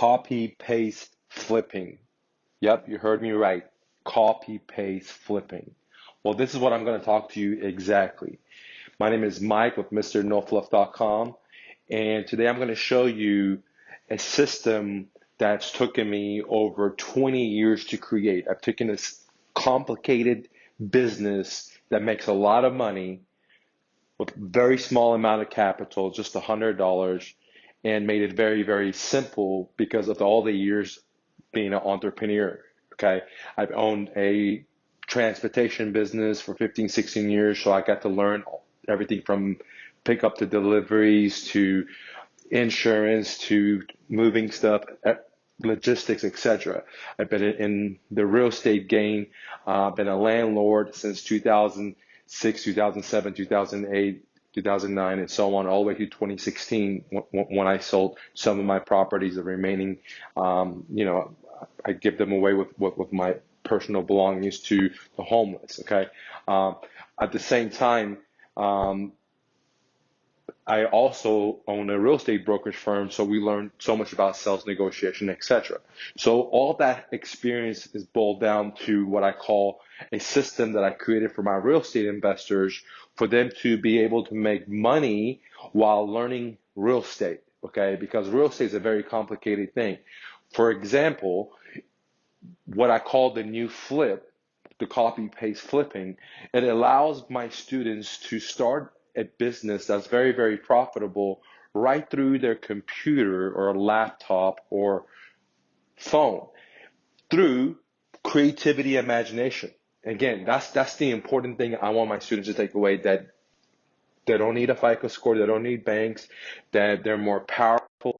copy, paste, flipping. Yep, you heard me right. Copy, paste, flipping. Well, this is what I'm going to talk to you exactly. My name is Mike with MrNoFluff.com, and today I'm going to show you a system that's taken me over 20 years to create. I've taken this complicated business that makes a lot of money with very small amount of capital, just $100, and made it very, very simple because of all the years being an entrepreneur. Okay, I've owned a transportation business for 15, 16 years, so I got to learn everything from pickup to deliveries to insurance to moving stuff, logistics, etc. I've been in the real estate game. I've been a landlord since 2006, 2007, 2008, 2009, and so on, all the way to 2016 when I sold some of my properties. The remaining, I give them away with my personal belongings to the homeless. Okay. At the same time, I also own a real estate brokerage firm, so we learned so much about sales negotiation, etc. So all that experience is boiled down to what I call a system that I created for my real estate investors for them to be able to make money while learning real estate, okay? Because real estate is a very complicated thing. For example, what I call the new flip, the copy paste flipping, it allows my students to start a business that's very, very profitable right through their computer or laptop or phone through creativity, imagination. Again, that's the important thing I want my students to take away, that they don't need a FICO score, they don't need banks, that they're more powerful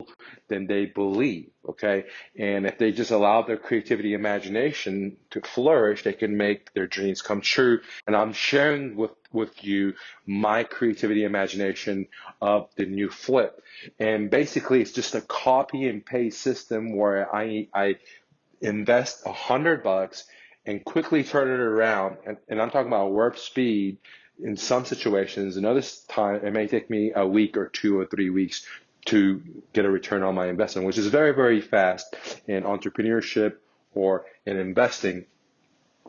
than they believe, okay? And if they just allow their creativity, imagination to flourish, they can make their dreams come true. And I'm sharing with you my creativity, imagination of the new flip. And basically, it's just a copy and paste system where I invest $100 and quickly turn it around. And I'm talking about warp speed. In some situations, another time, it may take me a week or 2 or 3 weeks to get a return on my investment, which is very, very fast in entrepreneurship or in investing.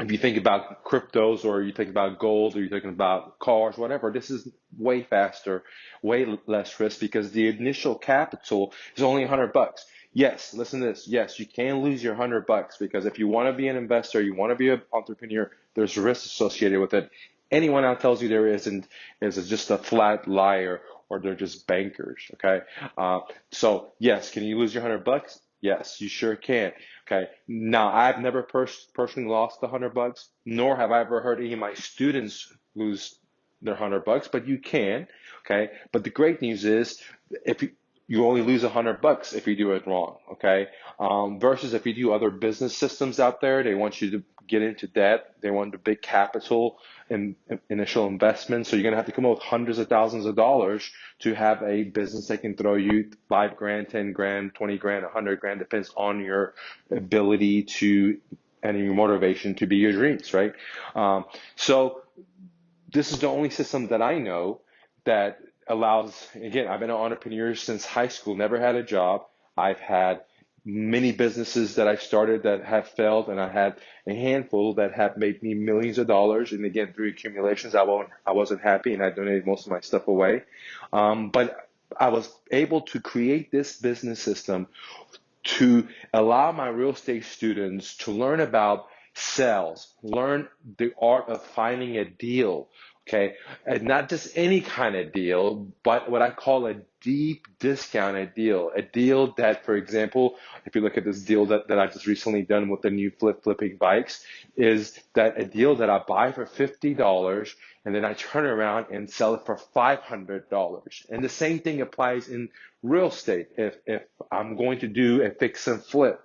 If you think about cryptos or you think about gold or you're thinking about cars, whatever, this is way faster, way less risk because the initial capital is only $100. Yes, listen to this. Yes, you can lose your $100 because if you want to be an investor, you want to be an entrepreneur, there's risk associated with it. Anyone out tells you there isn't is just a flat liar or they're just bankers. Okay. So yes, can you lose your $100? Yes, you sure can. Okay. Now I've never personally lost the $100, nor have I ever heard any of my students lose their $100, but you can. Okay. But the great news is if you only lose $100 if you do it wrong, okay? Versus if you do other business systems out there, they want you to get into debt. They want the big capital and initial investment. So you're going to have to come up with hundreds of thousands of dollars to have a business that can throw you 5 grand, 10 grand, 20 grand, 100 grand, depends on your ability to and your motivation to be your dreams, right? So this is the only system that I know that allows, again, I've been an entrepreneur since high school, never had a job. I've had many businesses that I've started that have failed, and I had a handful that have made me millions of dollars. And again, through accumulations, I wasn't happy, and I donated most of my stuff away. But I was able to create this business system to allow my real estate students to learn about sales, learn the art of finding a deal, okay? And not just any kind of deal, but what I call a deep discounted deal. A deal that, for example, if you look at this deal that I've just recently done with the new flipping bikes, is that a deal that I buy for $50 and then I turn around and sell it for $500. And the same thing applies in real estate. If I'm going to do a fix and flip,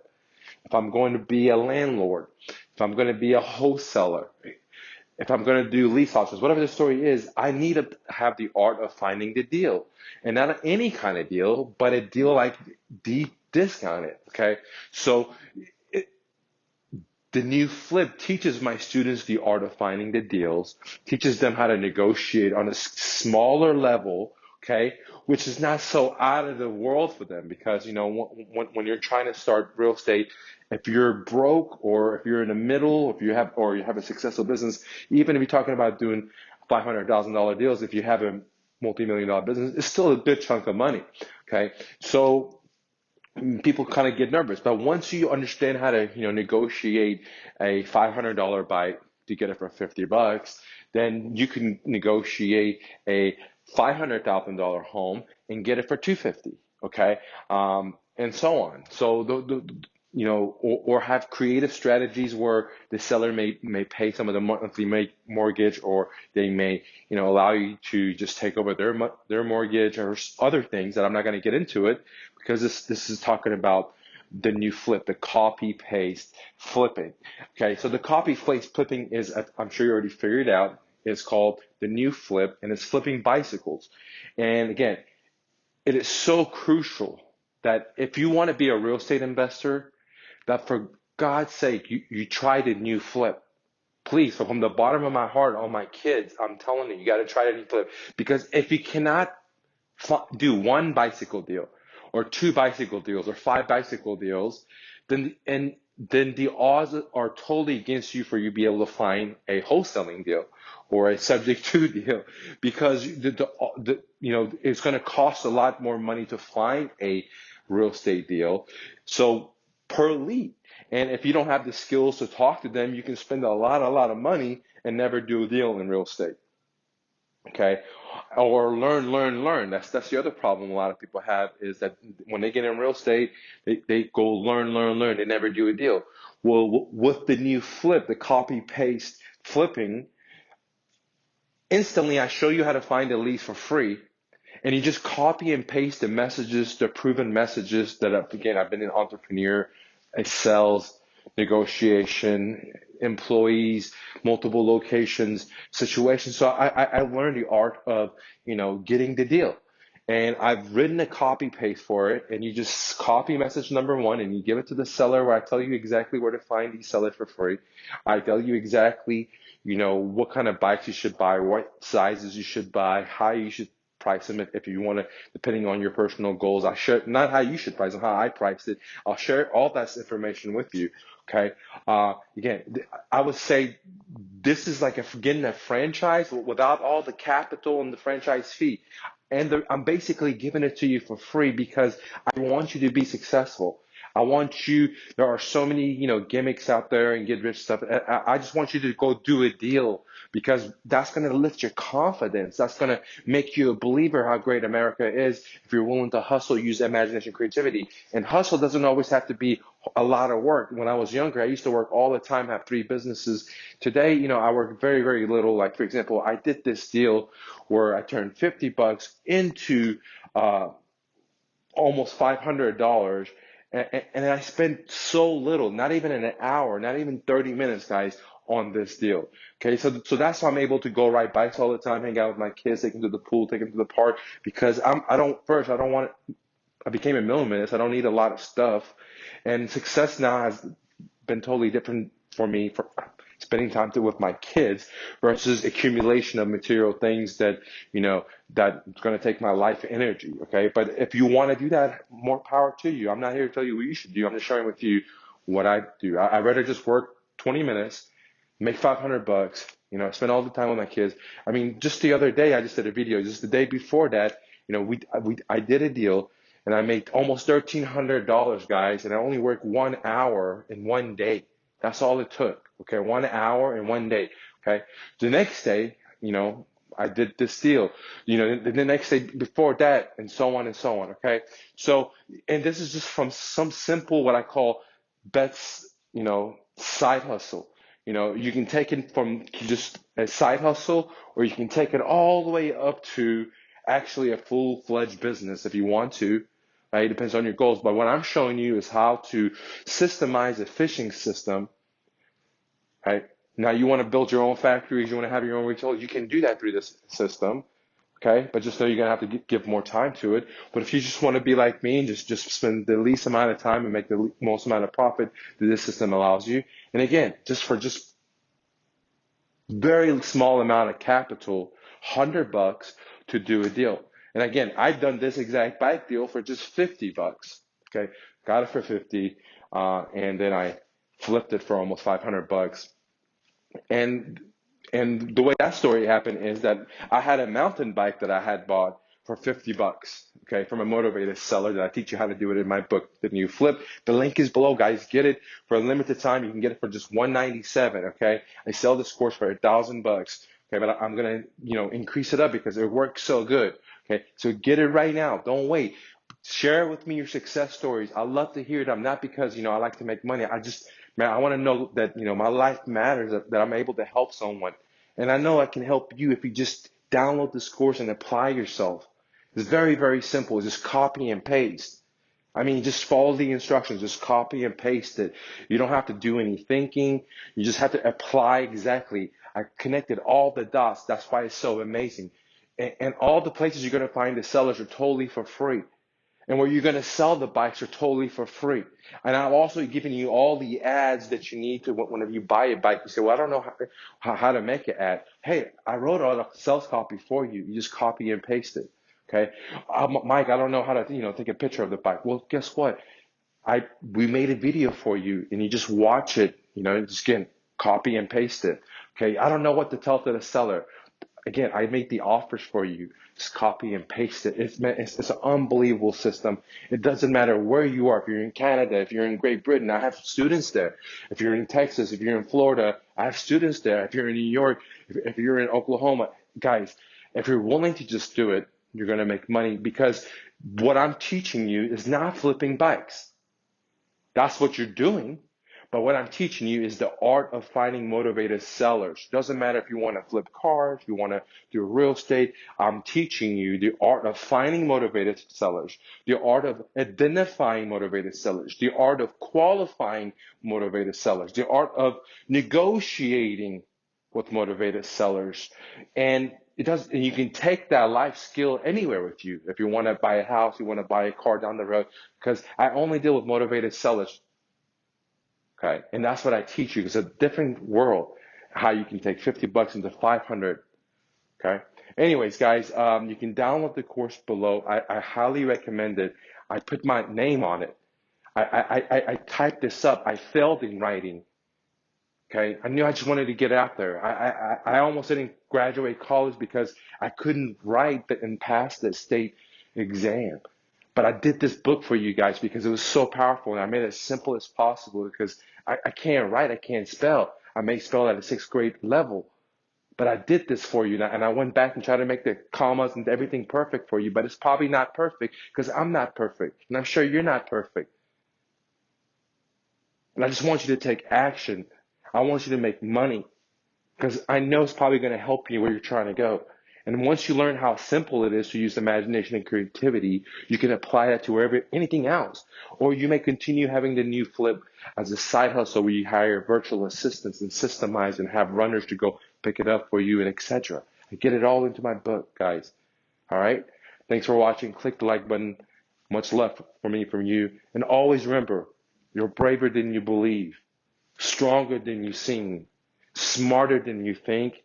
if I'm going to be a landlord, if I'm going to be a wholesaler, if I'm going to do lease options, whatever the story is, I need to have the art of finding the deal. And not any kind of deal, but a deal like deep discounted, okay? So the new flip teaches my students the art of finding the deals, teaches them how to negotiate on a smaller level, okay, which is not so out of the world for them because, you know, when you're trying to start real estate, if you're broke or if you're in the middle, if you have, or you have a successful business, even if you're talking about doing $500,000 deals, if you have a multi-million-dollar business, it's still a good chunk of money, okay? So people kind of get nervous, but once you understand how to, you know, negotiate a $500 bite to get it for $50, then you can negotiate a $500,000 home and get it for $250, okay, and so on. So you know, or have creative strategies where the seller may pay some of the monthly mortgage, or they may, you know, allow you to just take over their mortgage or other things that I'm not going to get into it because this is talking about the new flip, the copy paste flipping. Okay, so the copy paste flipping is, I'm sure you already figured out, is called the new flip, and it's flipping bicycles. And again, it is so crucial that if you want to be a real estate investor, that for God's sake, you try the new flip. Please, from the bottom of my heart, all my kids, I'm telling you, you got to try the new flip. Because if you cannot do one bicycle deal or two bicycle deals or five bicycle deals, then the odds are totally against you for you to be able to find a wholesaling deal or a subject to deal, because you know, it's going to cost a lot more money to find a real estate deal. So per lead. And if you don't have the skills to talk to them, you can spend a lot of money and never do a deal in real estate. Okay, or learn. That's the other problem a lot of people have, is that when they get in real estate, they go learn. They never do a deal. Well, with the new flip, the copy paste flipping, instantly I show you how to find a lease for free, and you just copy and paste the messages, the proven messages that I've been an entrepreneur, a sales, negotiation, employees, multiple locations, situations. So I learned the art of, you know, getting the deal. And I've written a copy paste for it, and you just copy message number one and you give it to the seller, where I tell you exactly where to find these sellers for free. I tell you exactly, you know, what kind of bikes you should buy, what sizes you should buy, how you should price them if you want to, depending on your personal goals. I share not how you should price them, how I priced it. I'll share all that information with you. Okay. Again, I would say this is like getting a franchise without all the capital and the franchise fee. And I'm basically giving it to you for free because I want you to be successful. I want you, there are so many, you know, gimmicks out there and get rich stuff. I just want you to go do a deal, because that's going to lift your confidence. That's going to make you a believer how great America is if you're willing to hustle, use imagination, creativity. And hustle doesn't always have to be a lot of work. When I was younger, I used to work all the time, have 3 businesses. Today, you know, I work very little. Like, for example, I did this deal where I turned $50 into almost $500. And I spent so little, not even an hour, not even 30 minutes, guys, on this deal. Okay, so that's why I'm able to go ride bikes all the time, hang out with my kids, take them to the pool, take them to the park, because I became a millionaire, so I don't need a lot of stuff. And success now has been totally different for me, for spending time with my kids versus accumulation of material things that, you know, that's going to take my life energy. Okay. But if you want to do that, more power to you. I'm not here to tell you what you should do. I'm just sharing with you what I do. I'd rather just work 20 minutes, make $500, you know, spend all the time with my kids. I mean, just the other day, I just did a video. Just the day before that, you know, I did a deal and I made almost $1,300, guys. And I only worked 1 hour in one day. That's all it took. Okay, 1 hour in one day. Okay, the next day, you know, I did this deal. You know, the next day before that, and so on and so on. Okay, so, and this is just from some simple, what I call bets, you know, side hustle. You know, you can take it from just a side hustle, or you can take it all the way up to actually a full-fledged business if you want to. Right? It depends on your goals. But what I'm showing you is how to systemize a fishing system. Right? Now, you want to build your own factories, you want to have your own retail, you can do that through this system. Okay, but just know you're gonna have to give more time to it. But if you just want to be like me and just spend the least amount of time and make the most amount of profit that this system allows you, and again, just very small amount of capital, $100 to do a deal. And again, I've done this exact bike deal for just $50. Okay, got it for 50, and then I flipped it for almost $500. And the way that story happened is that I had a mountain bike that I had bought for $50, okay, from a motivated seller that I teach you how to do it in my book, The New Flip. The link is below, guys. Get it for a limited time. You can get it for just $197, okay? I sell this course for $1,000, okay, but I'm gonna, increase it up because it works so good, okay? So get it right now. Don't wait. Share with me your success stories. I love to hear them, not because, I like to make money. Man, I want to know that, my life matters, that I'm able to help someone. And I know I can help you if you just download this course and apply yourself. It's very, very simple. It's just copy and paste. I mean, just follow the instructions, just copy and paste it. You don't have to do any thinking. You just have to apply exactly. I connected all the dots. That's why it's so amazing. And all the places you're going to find the sellers are totally for free. And where you're going to sell the bikes are totally for free. And I'm also giving you all the ads that you need to, whenever you buy a bike, you say, well, I don't know how to make an ad. Hey, I wrote all the sales copy for you. You just copy and paste it. Okay. Mike, I don't know how to, take a picture of the bike. Well, guess what? We made a video for you and you just watch it, just again, copy and paste it. Okay. I don't know what to tell to the seller. Again, I make the offers for you. Just copy and paste it. It's an unbelievable system. It doesn't matter where you are. If you're in Canada, if you're in Great Britain, I have students there. If you're in Texas, if you're in Florida, I have students there. If you're in New York, if you're in Oklahoma, guys, if you're willing to just do it, you're going to make money because what I'm teaching you is not flipping bikes. That's what you're doing. But what I'm teaching you is the art of finding motivated sellers. Doesn't matter if you want to flip cars, if you want to do real estate. I'm teaching you the art of finding motivated sellers, the art of identifying motivated sellers, the art of qualifying motivated sellers, the art of negotiating with motivated sellers. And you can take that life skill anywhere with you. If you want to buy a house, you want to buy a car down the road, because I only deal with motivated sellers. Okay, and that's what I teach you. It's a different world, how you can take $50 into 500. Okay. Anyways, guys, you can download the course below. I highly recommend it. I put my name on it. I typed this up. I failed in writing. Okay, I knew I just wanted to get out there. I almost didn't graduate college because I couldn't write and pass the state exam. But I did this book for you guys because it was so powerful, and I made it as simple as possible because I can't write, I can't spell. I may spell at a 6th grade level, but I did this for you, and I went back and tried to make the commas and everything perfect for you, but it's probably not perfect because I'm not perfect, and I'm sure you're not perfect. And I just want you to take action. I want you to make money because I know it's probably going to help you where you're trying to go. And once you learn how simple it is to use imagination and creativity, you can apply that to anything else. Or you may continue having the new flip as a side hustle where you hire virtual assistants and systemize and have runners to go pick it up for you and etc. I get it all into my book, guys. All right? Thanks for watching. Click the like button. Much love from me, from you. And always remember, you're braver than you believe, stronger than you seem, smarter than you think,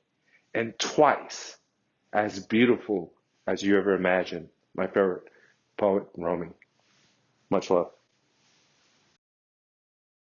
and twice as beautiful as you ever imagined. My favorite poet, Rumi. Much love.